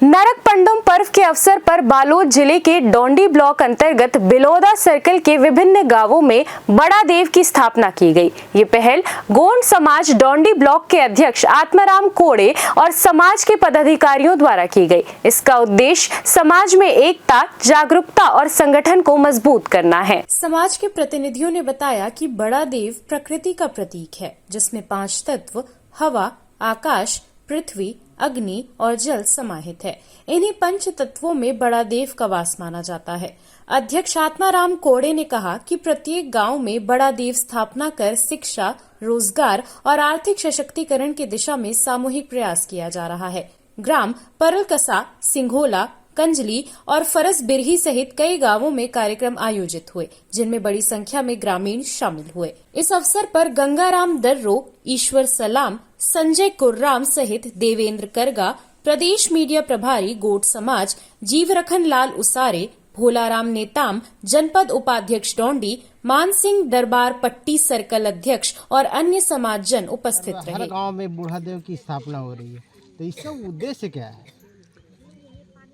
नरक पंडुम पर्व के अवसर पर बालोद जिले के डोंडी ब्लॉक अंतर्गत बिलोदा सर्कल के विभिन्न गांवों में बड़ा देव की स्थापना की गई। ये पहल गोंड समाज डोंडी ब्लॉक के अध्यक्ष आत्माराम कोड़े और समाज के पदाधिकारियों द्वारा की गई। इसका उद्देश्य समाज में एकता, जागरूकता और संगठन को मजबूत करना है। समाज के प्रतिनिधियों ने बताया कि बड़ा देव प्रकृति का प्रतीक है, जिसमें 5 तत्व हवा, आकाश, पृथ्वी, अग्नि और जल समाहित है। इन्हीं 5 तत्वों में बड़ा देव का वास माना जाता है। अध्यक्ष आत्माराम कोड़े ने कहा कि प्रत्येक गांव में बड़ा देव स्थापना कर शिक्षा, रोजगार और आर्थिक सशक्तिकरण की दिशा में सामूहिक प्रयास किया जा रहा है। ग्राम परलकसा, सिंघोला, कंजली और फरस बिरही सहित कई गांवों में कार्यक्रम आयोजित हुए, जिनमें बड़ी संख्या में ग्रामीण शामिल हुए। इस अवसर पर गंगाराम दर्रो, ईश्वर सलाम, संजय कुर्राम सहित देवेंद्र करगा, प्रदेश मीडिया प्रभारी गोट समाज, जीवरखन लाल उसारे, भोलाराम नेताम, जनपद उपाध्यक्ष डोंडी, मान सिंह दरबार पट्टी सर्कल अध्यक्ष और अन्य समाज जन उपस्थित रहे। हर गांव में बूढ़ा देव की स्थापना हो रही है, तो इसका उद्देश्य क्या है?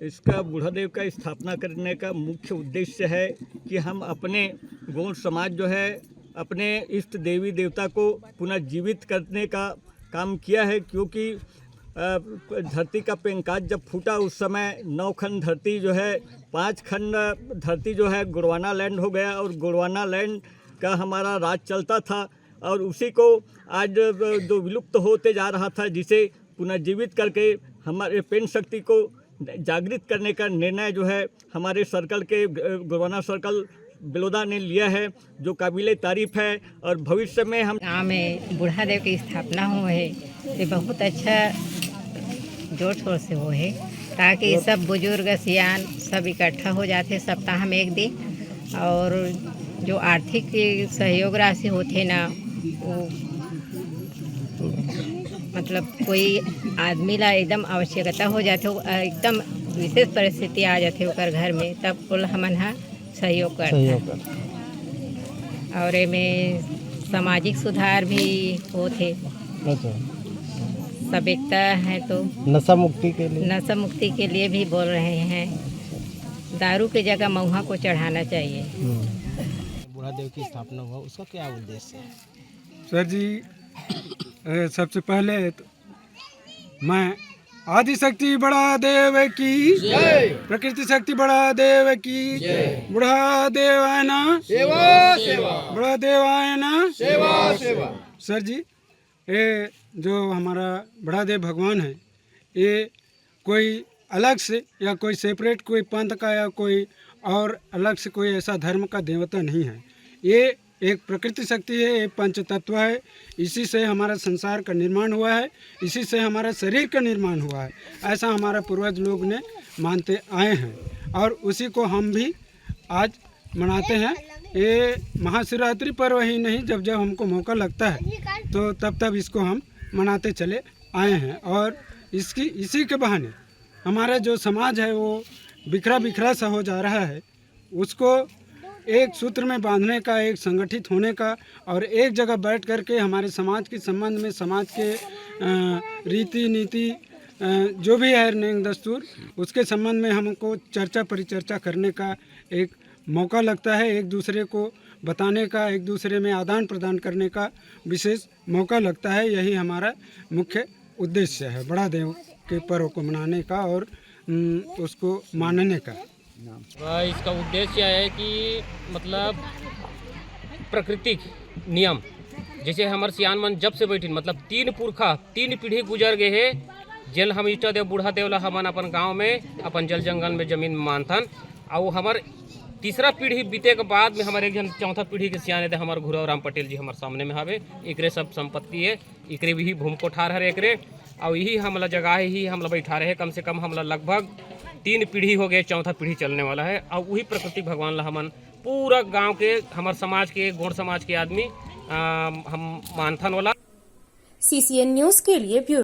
इसका बूढ़ा देव का स्थापना करने का मुख्य उद्देश्य है कि हम अपने गोंड समाज जो है अपने इष्ट देवी देवता को पुनर्जीवित करने का काम किया है, क्योंकि धरती का पेंकाज जब फूटा उस समय 9 खंड धरती जो है 5 खंड धरती जो है गोंडवाना लैंड हो गया और गोंडवाना लैंड का हमारा राज चलता था और उसी को आज जो विलुप्त होते जा रहा था, जिसे पुनर्जीवित करके हमारे पेन शक्ति को जागृत करने का निर्णय जो है हमारे सर्कल के गोंडवाना सर्कल बिलोदा ने लिया है, जो काबिले तारीफ है। और भविष्य में हम गाँव में बूढ़ा देव की स्थापना हुआ है, ये बहुत अच्छा जोर शोर से हो है, ताकि सब बुजुर्ग सियान सब इकट्ठा हो जाते सप्ताह में एक दिन। और जो आर्थिक सहयोग राशि होते ना, वो मतलब कोई आदमी ला एकदम आवश्यकता हो जाते, एकदम विशेष परिस्थिति आ जाते ओकर घर में, तब कुल हमन हा सहयोग करता। और में सामाजिक सुधार भी होते। सब एकता है, तो नशा मुक्ति के लिए भी बोल रहे हैं। दारू की जगह महुआ को चढ़ाना चाहिए। बूढ़ा देव की स्थापना हुआ, उसका क्या उद्देश्य है? सर जी, सबसे पहले तो मैं आदिशक्ति बड़ा देव की जय, प्रकृति शक्ति बड़ा देव की जय, बूढ़ा देव है ना सेवा सेवा, बड़ा देव है ना सेवा सेवा। सर जी, ये जो हमारा बड़ा देव भगवान है, ये कोई अलग से या कोई सेपरेट कोई पंथ का या कोई और अलग से कोई ऐसा धर्म का देवता नहीं है। ये एक प्रकृति शक्ति है, एक पंच तत्व है। इसी से हमारा संसार का निर्माण हुआ है, इसी से हमारा शरीर का निर्माण हुआ है। ऐसा हमारा पूर्वज लोग ने मानते आए हैं और उसी को हम भी आज मनाते हैं। ये महाशिवरात्रि पर्व ही नहीं, जब जब हमको मौका लगता है तो तब इसको हम मनाते चले आए हैं। और इसी के बहाने हमारा जो समाज है वो बिखरा सा हो जा रहा है, उसको एक सूत्र में बांधने का, एक संगठित होने का और एक जगह बैठ कर के हमारे समाज के संबंध में, समाज के रीति नीति जो भी है नियम दस्तूर, उसके संबंध में हमको चर्चा परिचर्चा करने का एक मौका लगता है, एक दूसरे को बताने का, एक दूसरे में आदान प्रदान करने का विशेष मौका लगता है। यही हमारा मुख्य उद्देश्य है, बड़ा देव के पर्व को मनाने का और उसको मानने का। इसका उद्देश्य है कि मतलब प्राकृतिक नियम, जैसे हमारे सियान मन जब से बैठिन, मतलब 3 पुरखा 3 पीढ़ी गुजर गए हैं। जल हम इष्ट देव बूढ़ा देव ला हमन अपन गांव में अपन जल जंगल में जमीन मानथन। और हमार तीसरा पीढ़ी बीते के बाद में हमारे एक जन चौथा पीढ़ी के सियान है हमारे घुरावराम पटेल जी हमारे सामने में हवे। एकरे सब संपत्ति है, एकरे भी भूमि कोठार है एकरे, और यही हमला जगह ही हमला बैठा रहे। कम से कम हमला लगभग 3 पीढ़ी हो गए, चौथा पीढ़ी चलने वाला है। और वही प्रकृति भगवान ला हमन पूरा गांव के, हमारे समाज के, गोंड समाज के आदमी हम मानथन वाला। CCN न्यूज के लिए ब्यूरो।